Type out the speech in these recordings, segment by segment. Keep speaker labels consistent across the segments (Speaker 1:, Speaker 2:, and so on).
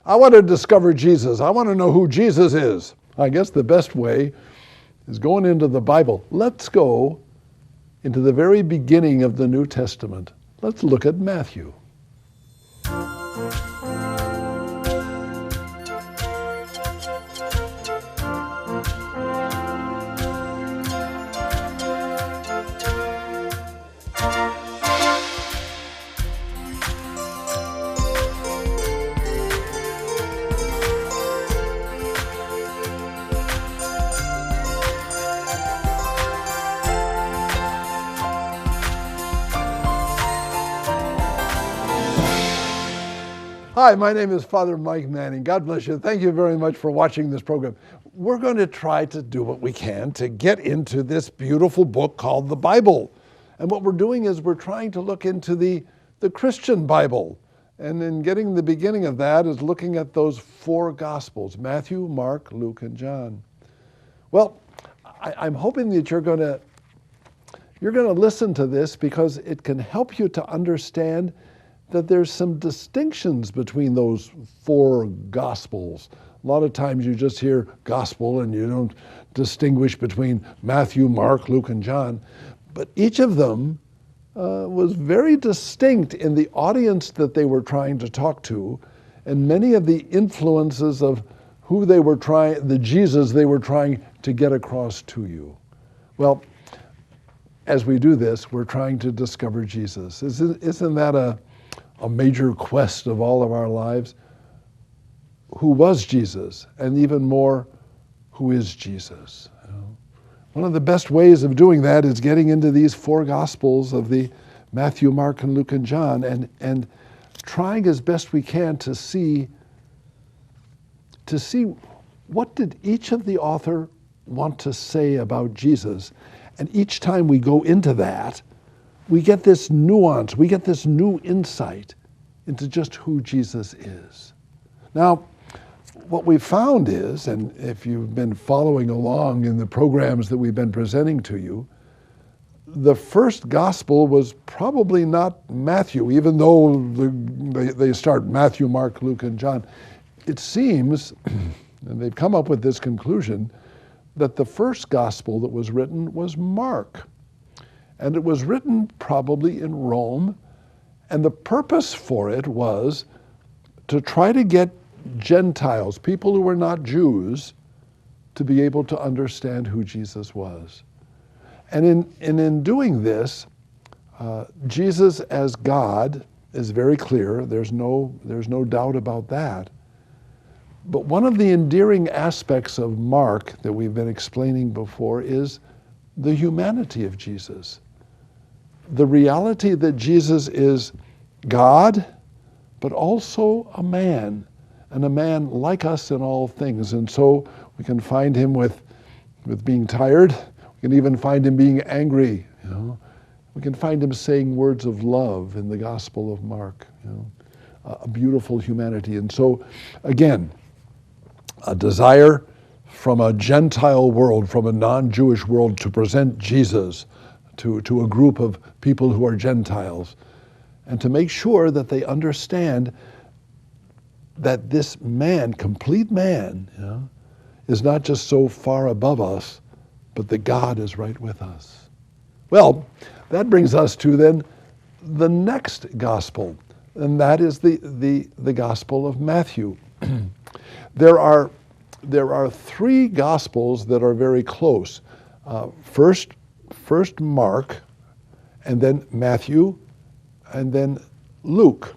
Speaker 1: I want to discover Jesus. I want to know who Jesus is. I guess the best way is going into the Bible. Let's go into the very beginning of the New Testament. Let's look at Matthew. Hi, my name is Father Mike Manning. God bless you. Thank you very much for watching this program. We're going to try to do what we can to get into this beautiful book called the Bible. And what we're doing is we're trying to look into the Christian Bible. And in getting the beginning of that is looking at those four Gospels, Matthew, Mark, Luke, and John. Well, I'm hoping that you're going to listen to this because it can help you to understand that there's some distinctions between those four Gospels. A lot of times you just hear gospel and you don't distinguish between Matthew, Mark, Luke, and John. But each of them was very distinct in the audience that they were trying to talk to, and many of the influences of who they were trying, the Jesus they were trying to get across to you. Well, as we do this, we're trying to discover Jesus. Isn't that a major quest of all of our lives? Who was Jesus? And even more, who is Jesus? One of the best ways of doing that is getting into these four Gospels of the Matthew, Mark, and Luke, and John, and trying as best we can to see what did each of the author want to say about Jesus. And each time we go into that, we get this nuance, we get this new insight into just who Jesus is. Now, what we found is, and if you've been following along in the programs that we've been presenting to you, the first gospel was probably not Matthew, even though they start Matthew, Mark, Luke, and John. It seems, and they've come up with this conclusion, that the first gospel that was written was Mark. And it was written probably in Rome, and the purpose for it was to try to get Gentiles, people who were not Jews, to be able to understand who Jesus was. And in doing this, Jesus as God is very clear. There's no doubt about that. But one of the endearing aspects of Mark that we've been explaining before is the humanity of Jesus. The reality that Jesus is God, but also a man, and a man like us in all things. And so we can find him with being tired. We can even find him being angry. We can find him saying words of love in the Gospel of Mark. A beautiful humanity. And so, again, a desire from a Gentile world, from a non-Jewish world, to present Jesus to a group of people who are Gentiles, and to make sure that they understand that this man, complete man, is not just so far above us, but that God is right with us. Well, that brings us to then the next gospel, and that is the Gospel of Matthew. There are three Gospels that are very close. First Mark, and then Matthew, and then Luke.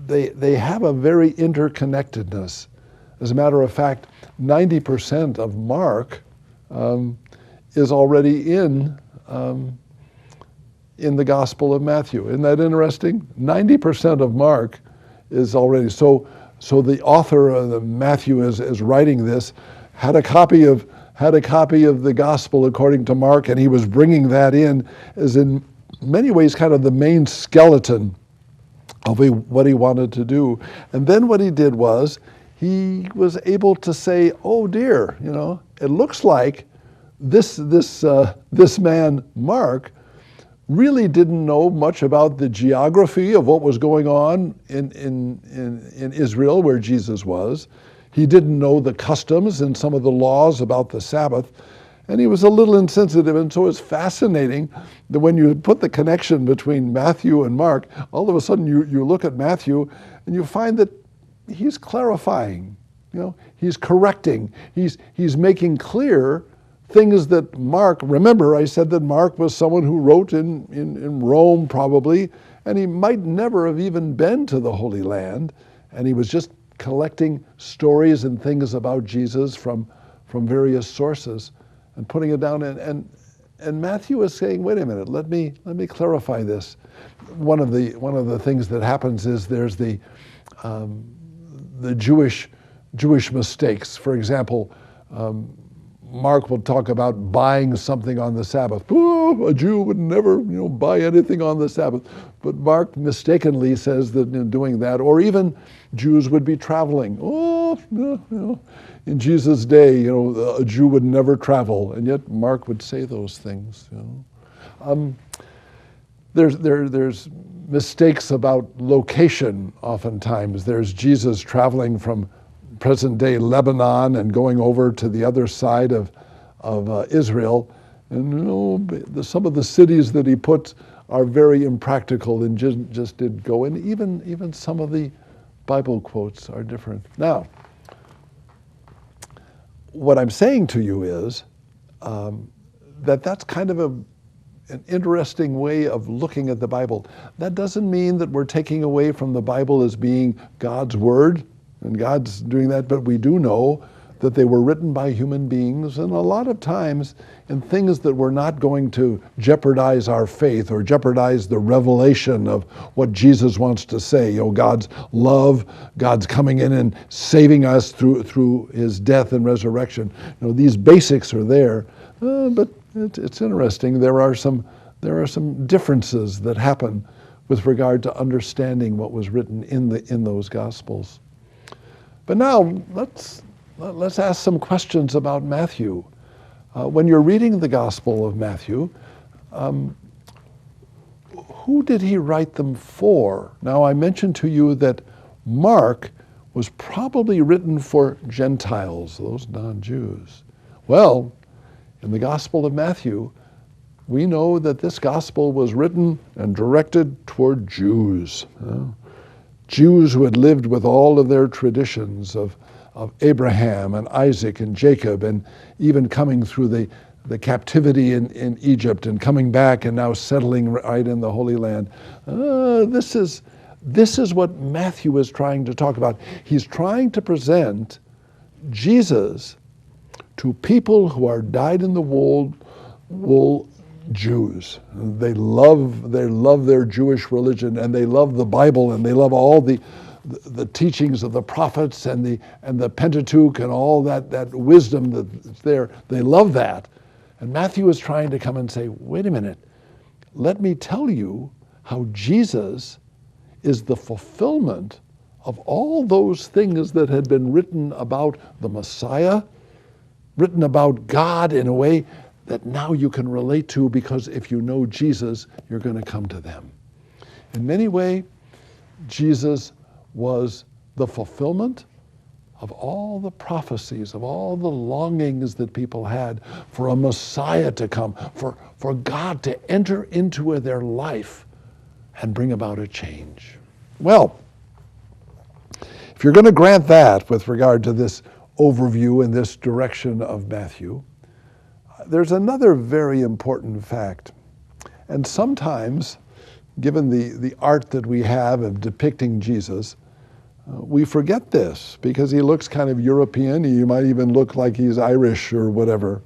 Speaker 1: They have a very interconnectedness. As a matter of fact, 90% of Mark is already in the Gospel of Matthew. Isn't that interesting? 90% of Mark is already. So the author of Matthew is writing this, had a copy of the Gospel according to Mark, and he was bringing that in as in many ways kind of the main skeleton of what he wanted to do. And then what he did was he was able to say, oh dear, it looks like this man Mark really didn't know much about the geography of what was going on in Israel where Jesus was. He didn't know the customs and some of the laws about the Sabbath, and he was a little insensitive. And so it's fascinating that when you put the connection between Matthew and Mark, all of a sudden you look at Matthew and you find that he's clarifying, he's correcting, he's making clear things that Mark, remember I said that Mark was someone who wrote in Rome probably, and he might never have even been to the Holy Land, and he was just collecting stories and things about Jesus from various sources and putting it down. And Matthew is saying, wait a minute, let me clarify this. One of the things that happens is there's the Jewish mistakes. For example, Mark will talk about buying something on the Sabbath. Oh, a Jew would never, buy anything on the Sabbath. But Mark mistakenly says that in doing that, or even Jews would be traveling. Oh, in Jesus' day, a Jew would never travel, and yet Mark would say those things. There's mistakes about location. Oftentimes, there's Jesus traveling from present-day Lebanon and going over to the other side of Israel, and some of the cities that he puts are very impractical and just didn't go. And even some of the Bible quotes are different. Now, what I'm saying to you is that's kind of an interesting way of looking at the Bible. That doesn't mean that we're taking away from the Bible as being God's word, and God's doing that, but we do know that they were written by human beings, and a lot of times in things that were not going to jeopardize our faith or jeopardize the revelation of what Jesus wants to say. God's love, God's coming in and saving us through his death and resurrection. These basics are there, but it's interesting. There are some differences that happen with regard to understanding what was written in those Gospels. But now let's ask some questions about Matthew. When you're reading the Gospel of Matthew, who did he write them for? Now, I mentioned to you that Mark was probably written for Gentiles, those non-Jews. Well, in the Gospel of Matthew, we know that this Gospel was written and directed toward Jews. Jews who had lived with all of their traditions of Abraham and Isaac and Jacob, and even coming through the captivity in Egypt and coming back and now settling right in the Holy Land. This is what Matthew is trying to talk about. He's trying to present Jesus to people who are dyed in the wool Jews. They love their Jewish religion, and they love the Bible, and they love all the teachings of the prophets and the Pentateuch and all that wisdom that's there. They love that. And Matthew is trying to come and say, wait a minute, let me tell you how Jesus is the fulfillment of all those things that had been written about the Messiah, written about God in a way that now you can relate to, because if you know Jesus, you're going to come to them. In many ways, Jesus was the fulfillment of all the prophecies, of all the longings that people had for a Messiah to come, for God to enter into their life and bring about a change. Well, if you're going to grant that with regard to this overview and this direction of Matthew, there's another very important fact. And sometimes, given the art that we have of depicting Jesus, we forget this because he looks kind of European. He might even look like he's Irish or whatever.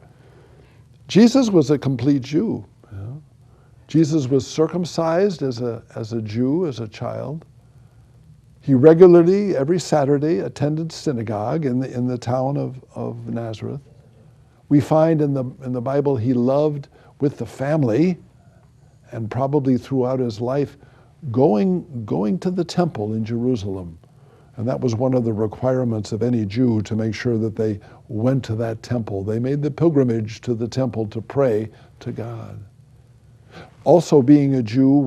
Speaker 1: Jesus was a complete Jew. Jesus was circumcised as a Jew, as a child. He regularly, every Saturday, attended synagogue in the town of Nazareth. We find in the Bible he loved with the family, and probably throughout his life, going to the temple in Jerusalem. And that was one of the requirements of any Jew, to make sure that they went to that temple. They made the pilgrimage to the temple to pray to God. Also, being a Jew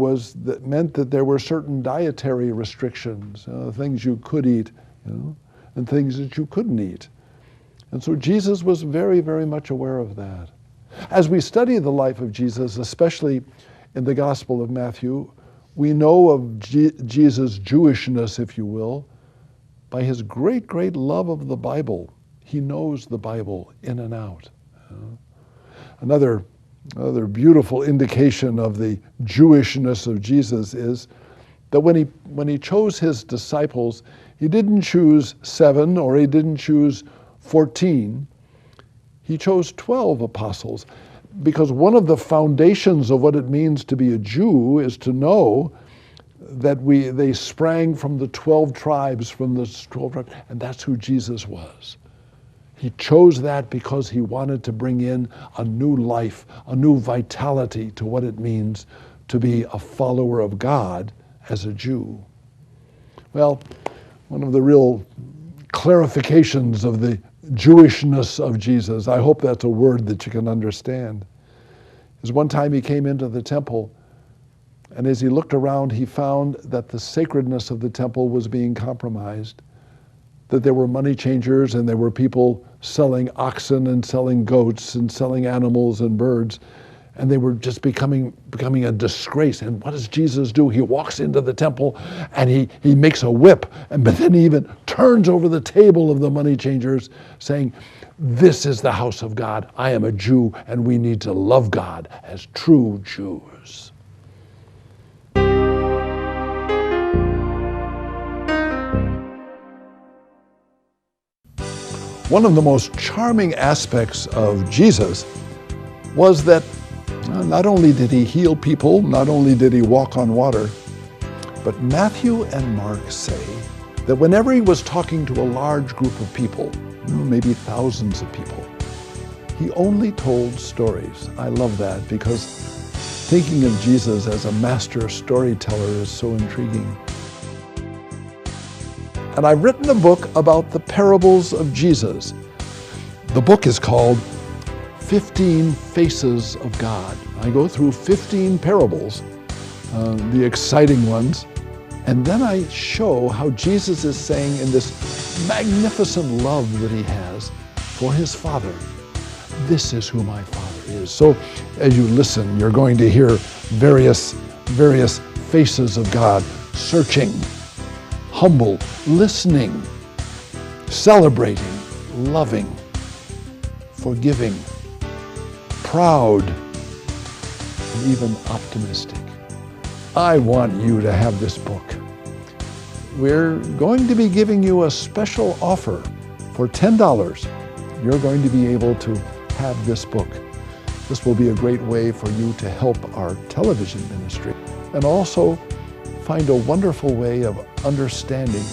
Speaker 1: meant that there were certain dietary restrictions, things you could eat, and things that you couldn't eat. And so Jesus was very, very much aware of that. As we study the life of Jesus, especially in the Gospel of Matthew, we know of Jesus' Jewishness, if you will, by his great, great love of the Bible. He knows the Bible in and out. Another beautiful indication of the Jewishness of Jesus is that when he chose his disciples, he didn't choose 7 or he didn't choose 14. He chose 12 apostles, because one of the foundations of what it means to be a Jew is to know that they sprang from the 12 tribes, and that's who Jesus was. He chose that because he wanted to bring in a new life, a new vitality to what it means to be a follower of God as a Jew. Well, one of the real clarifications of the Jewishness of Jesus, I hope that's a word that you can understand, is one time he came into the temple, and as he looked around, he found that the sacredness of the temple was being compromised, that there were money changers and there were people selling oxen and selling goats and selling animals and birds, and they were just becoming a disgrace. And what does Jesus do? He walks into the temple and he makes a whip, but then he even turns over the table of the money changers, saying, "This is the house of God. I am a Jew, and we need to love God as true Jews." One of the most charming aspects of Jesus was that not only did he heal people, not only did he walk on water, but Matthew and Mark say that whenever he was talking to a large group of people, maybe thousands of people, he only told stories. I love that, because thinking of Jesus as a master storyteller is so intriguing. And I've written a book about the parables of Jesus. The book is called 15 Faces of God. I go through 15 parables, the exciting ones, and then I show how Jesus is saying in this magnificent love that he has for his Father, "This is who my Father is." So as you listen, you're going to hear various faces of God: searching, humble, listening, celebrating, loving, forgiving, proud, and even optimistic. I want you to have this book. We're going to be giving you a special offer. For $10, you're going to be able to have this book. This will be a great way for you to help our television ministry, and also find a wonderful way of understanding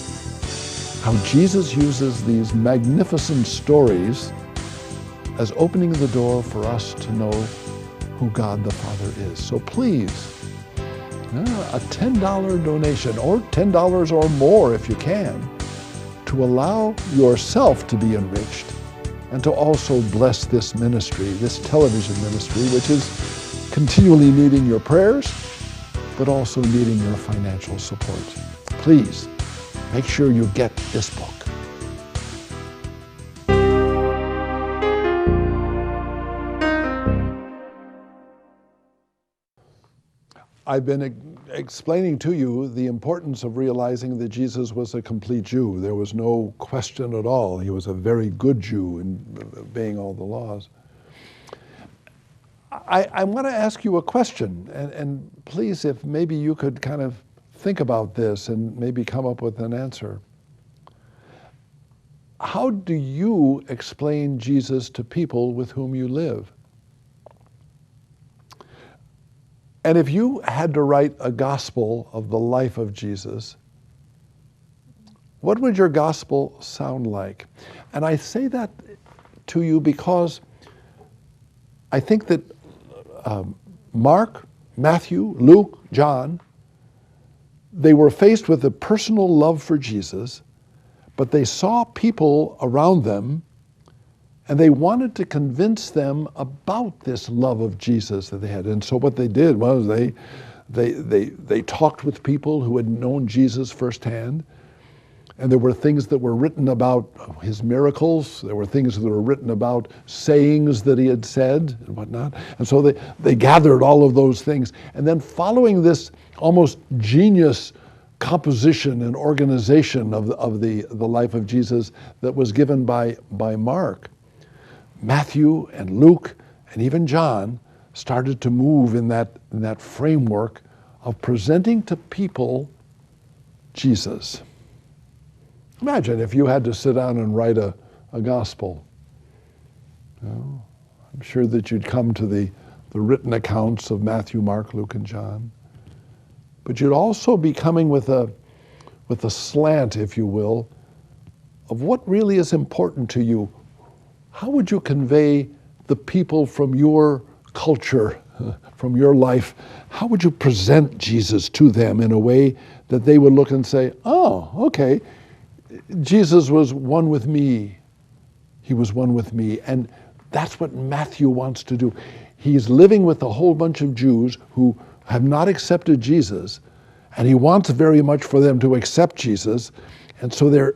Speaker 1: how Jesus uses these magnificent stories as opening the door for us to know who God the Father is. So please, a $10 donation, or $10 or more if you can, to allow yourself to be enriched and to also bless this ministry, this television ministry, which is continually needing your prayers, but also needing your financial support. Please, make sure you get this book. I've been explaining to you the importance of realizing that Jesus was a complete Jew. There was no question at all. He was a very good Jew in obeying all the laws. I want to ask you a question, and please, if maybe you could kind of think about this and maybe come up with an answer. How do you explain Jesus to people with whom you live? And if you had to write a gospel of the life of Jesus, what would your gospel sound like? And I say that to you because I think that Mark, Matthew, Luke, John, they were faced with a personal love for Jesus, but they saw people around them And they wanted to convince them about this love of Jesus that they had. And so what they did was they talked with people who had known Jesus firsthand. And there were things that were written about his miracles. There were things that were written about sayings that he had said and whatnot. And so they gathered all of those things. And then following this almost genius composition and organization of the life of Jesus that was given by Mark, Matthew and Luke and even John started to move in that framework of presenting to people Jesus. Imagine if you had to sit down and write a gospel. You know, I'm sure that you'd come to the written accounts of Matthew, Mark, Luke, and John. But you'd also be coming with a slant, if you will, of what really is important to you. How would you convey the people from your culture, from your life? How would you present Jesus to them in a way that they would look and say, oh, okay, Jesus was one with me. He was one with me. And that's what Matthew wants to do. He's living with a whole bunch of Jews who have not accepted Jesus, and he wants very much for them to accept Jesus. And so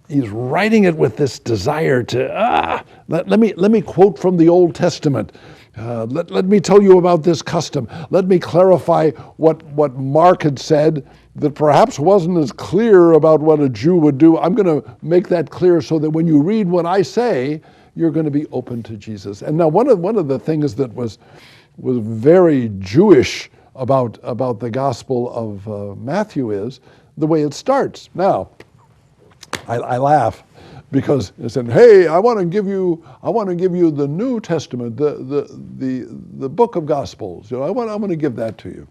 Speaker 1: he's writing it with this desire to, let me quote from the Old Testament. Let me tell you about this custom. Let me clarify what Mark had said that perhaps wasn't as clear about what a Jew would do. I'm going to make that clear so that when you read what I say, you're going to be open to Jesus. And now one of the things that was very Jewish about the Gospel of Matthew is the way it starts. Now, I laugh because it said, "Hey, I want to give you the New Testament, the book of Gospels. You know, I want to give that to you."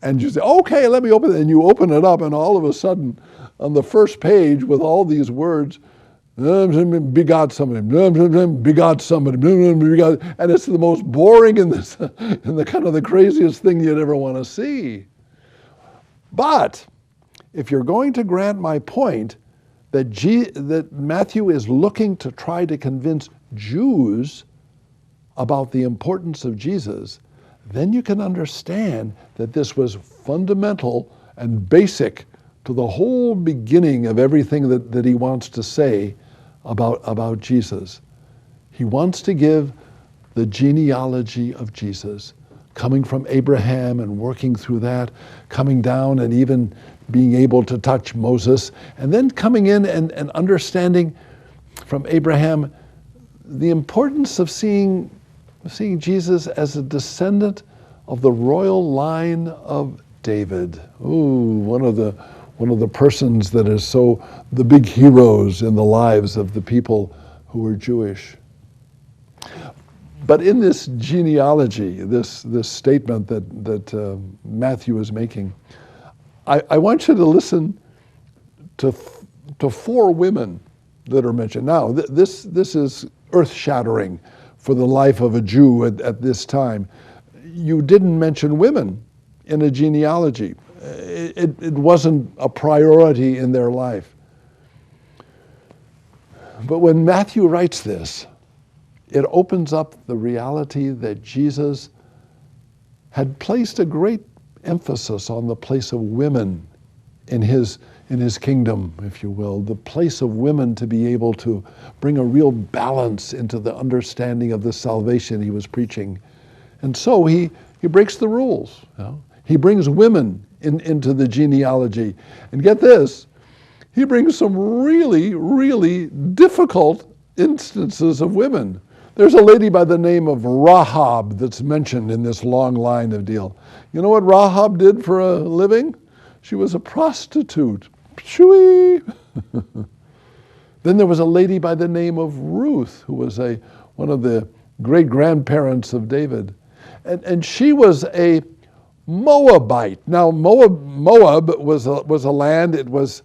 Speaker 1: And you say, "Okay, let me open it." And you open it up, and all of a sudden, on the first page with all these words, begot somebody, begot somebody, begot, and it's the most boring and the kind of the craziest thing you'd ever want to see. But if you're going to grant my point that Matthew is looking to try to convince Jews about the importance of Jesus, then you can understand that this was fundamental and basic to the whole beginning of everything that he wants to say about Jesus. He wants to give the genealogy of Jesus, coming from Abraham and working through that, coming down and even being able to touch Moses, and then coming in and understanding from Abraham the importance of seeing Jesus as a descendant of the royal line of David. Ooh, one of the persons that is so the big heroes in the lives of the people who are Jewish. But in this genealogy, this statement that Matthew is making, I want you to listen to 4 women that are mentioned. Now, this is earth-shattering for the life of a Jew at this time. You didn't mention women in a genealogy. It wasn't a priority in their life. But when Matthew writes this, it opens up the reality that Jesus had placed a great emphasis on the place of women in his kingdom, if you will, the place of women to be able to bring a real balance into the understanding of the salvation he was preaching. And so he breaks the rules. You know? He brings women into the genealogy. And get this, he brings some really, really difficult instances of women. There's a lady by the name of Rahab that's mentioned in this long line of deal. You know what Rahab did for a living? She was a prostitute. Shoo-wee. Then there was a lady by the name of Ruth, who was one of the great-grandparents of David. And she was a Moabite. Now, Moab was a land, it was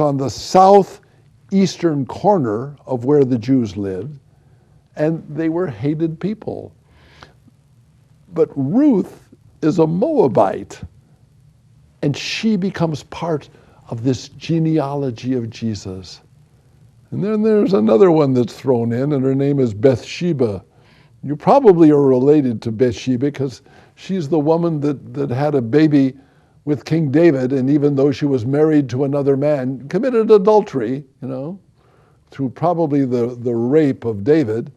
Speaker 1: on the southeastern corner of where the Jews lived, and they were hated people. But Ruth is a Moabite, and she becomes part of this genealogy of Jesus. And then there's another one that's thrown in, and her name is Bathsheba. You probably are related to Bathsheba because she's the woman that had a baby with King David, and even though she was married to another man, committed adultery, through probably the rape of David.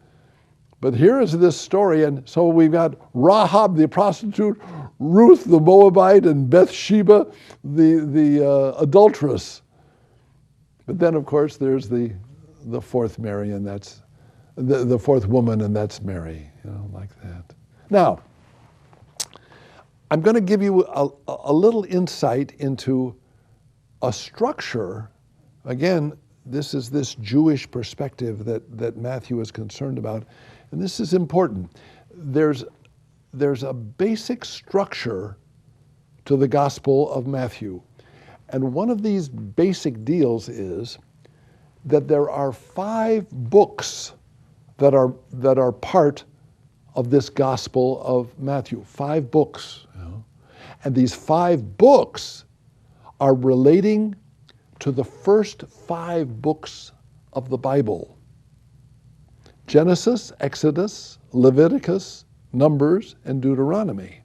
Speaker 1: But here is this story, and so we've got Rahab the prostitute, Ruth the Moabite, and Bathsheba the adulteress. But then, of course, there's the fourth Mary, and that's the fourth woman, and that's Mary, like that. Now, I'm going to give you a little insight into a structure. Again, this is this Jewish perspective that Matthew is concerned about, and this is important. There's a basic structure to the Gospel of Matthew, and one of these basic deals is that there are 5 books that are part of this Gospel of Matthew. 5 books. And these 5 books are relating to the first 5 books of the Bible. Genesis, Exodus, Leviticus, Numbers, and Deuteronomy.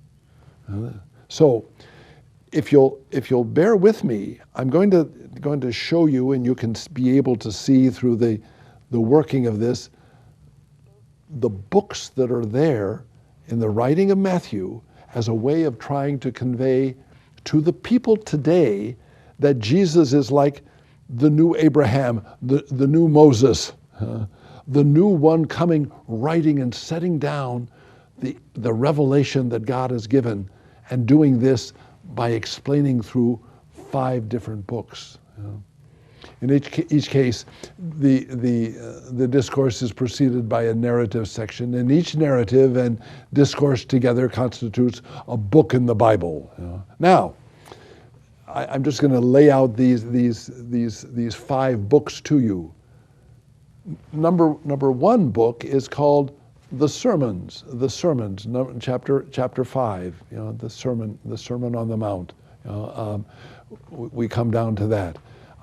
Speaker 1: So if you'll bear with me, I'm going to show you, and you can be able to see through the working of this, the books that are there in the writing of Matthew as a way of trying to convey to the people today that Jesus is like the new Abraham, the new Moses, the new one coming, writing and setting down the revelation that God has given, and doing this by explaining through 5 different books. In each case, the discourse is preceded by a narrative section, and each narrative and discourse together constitutes a book in the Bible. Now, I'm just going to lay out these 5 books to you. Number 1 book is called the Sermons. Chapter 5. The Sermon on the Mount. We come down to that.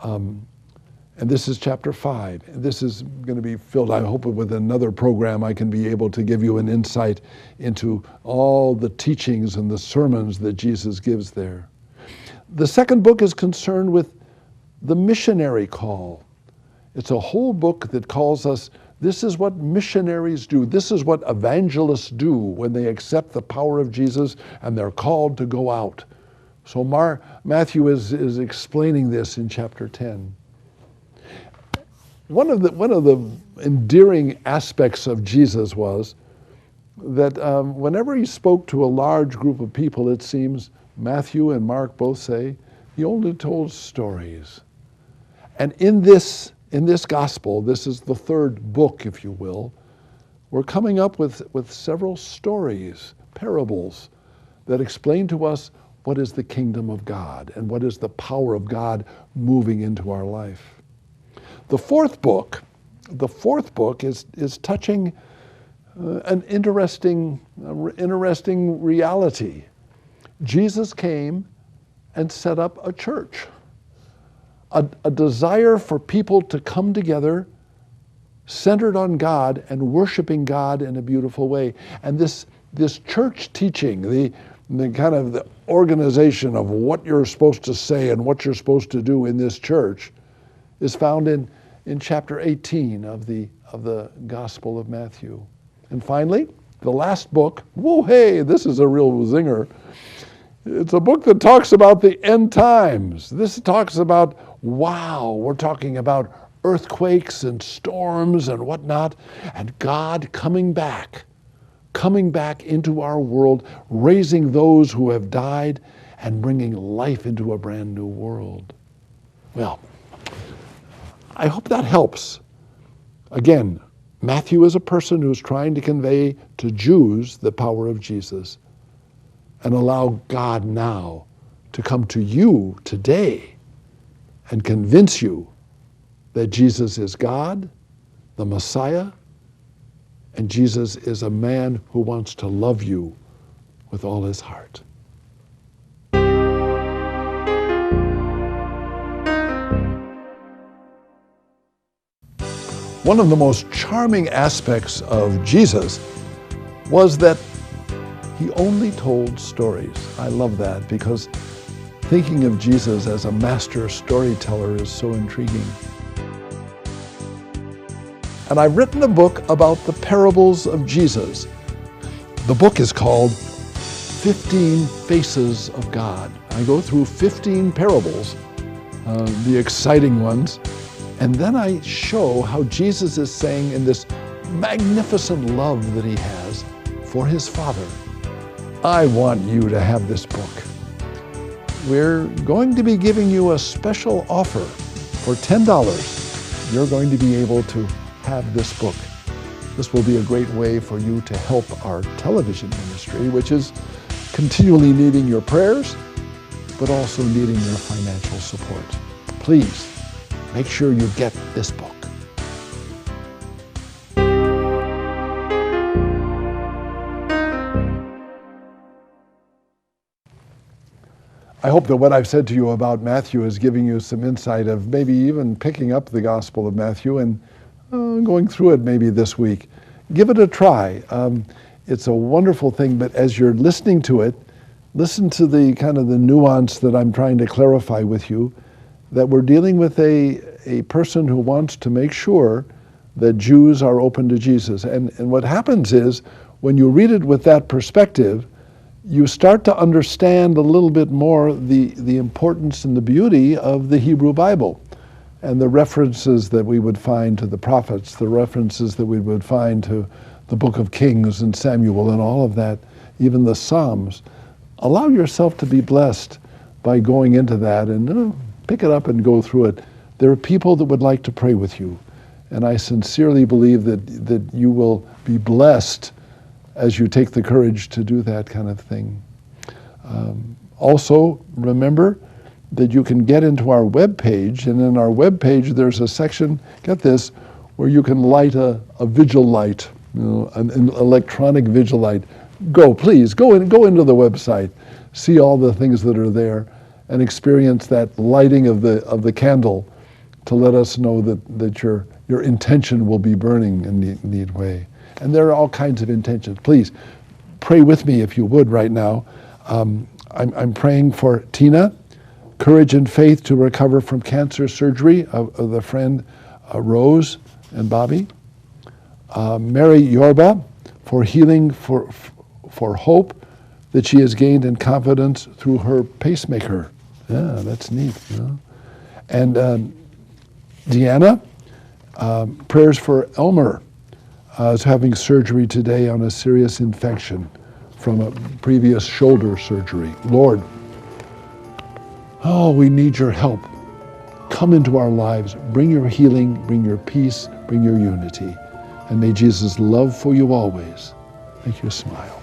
Speaker 1: And this is chapter 5. And this is going to be filled, I hope, with another program. I can be able to give you an insight into all the teachings and the sermons that Jesus gives there. The second book is concerned with the missionary call. It's a whole book that calls us, this is what missionaries do. This is what evangelists do when they accept the power of Jesus and they're called to go out. So Matthew is explaining this in chapter 10. One of the endearing aspects of Jesus was that whenever he spoke to a large group of people, it seems, Matthew and Mark both say, he only told stories. And in this gospel, this is the third book, if you will, we're coming up with several stories, parables, that explain to us what is the kingdom of God and what is the power of God moving into our life. The fourth book is touching an interesting reality. Jesus came and set up a church, a desire for people to come together centered on God and worshiping God in a beautiful way. And this church teaching, the kind of the organization of what you're supposed to say and what you're supposed to do in this church is found in chapter 18 of the Gospel of Matthew. And finally, the last book, whoa, hey, this is a real zinger. It's a book that talks about the end times. This talks about, wow, we're talking about earthquakes and storms and whatnot, and God coming back into our world, raising those who have died and bringing life into a brand new world. Well, I hope that helps. Again, Matthew is a person who's trying to convey to Jews the power of Jesus and allow God now to come to you today and convince you that Jesus is God, the Messiah, and Jesus is a man who wants to love you with all his heart. One of the most charming aspects of Jesus was that he only told stories. I love that because thinking of Jesus as a master storyteller is so intriguing. And I've written a book about the parables of Jesus. The book is called 15 Faces of God. I go through 15 parables, the exciting ones, and then I show how Jesus is saying in this magnificent love that he has for his Father, I want you to have this book. We're going to be giving you a special offer. For $10, you're going to be able to have this book. This will be a great way for you to help our television ministry, which is continually needing your prayers, but also needing your financial support. Please, make sure you get this book. I hope that what I've said to you about Matthew is giving you some insight of maybe even picking up the Gospel of Matthew and going through it maybe this week. Give it a try. It's a wonderful thing, but as you're listening to it, listen to the kind of the nuance that I'm trying to clarify with you, that we're dealing with a person who wants to make sure that Jews are open to Jesus. And what happens is, when you read it with that perspective, you start to understand a little bit more the importance and the beauty of the Hebrew Bible and the references that we would find to the prophets, the references that we would find to the book of Kings and Samuel and all of that, even the Psalms. Allow yourself to be blessed by going into that and pick it up and go through it. There are people that would like to pray with you, and I sincerely believe that you will be blessed as you take the courage to do that kind of thing. Also, remember that you can get into our webpage, and in our webpage there's a section, get this, where you can light a vigil light, an electronic vigil light. Please, go into the website, see all the things that are there, and experience that lighting of the candle to let us know that your intention will be burning in the neat way. And there are all kinds of intentions. Please pray with me if you would right now. I'm praying for Tina, courage and faith to recover from cancer surgery of the friend Rose and Bobby. Mary Yorba for healing, for hope that she has gained in confidence through her pacemaker. Yeah, that's neat. And Deanna, prayers for Elmer. Is having surgery today on a serious infection from a previous shoulder surgery. Lord, we need your help. Come into our lives, bring your healing, bring your peace, bring your unity, and may Jesus' love for you always make you smile.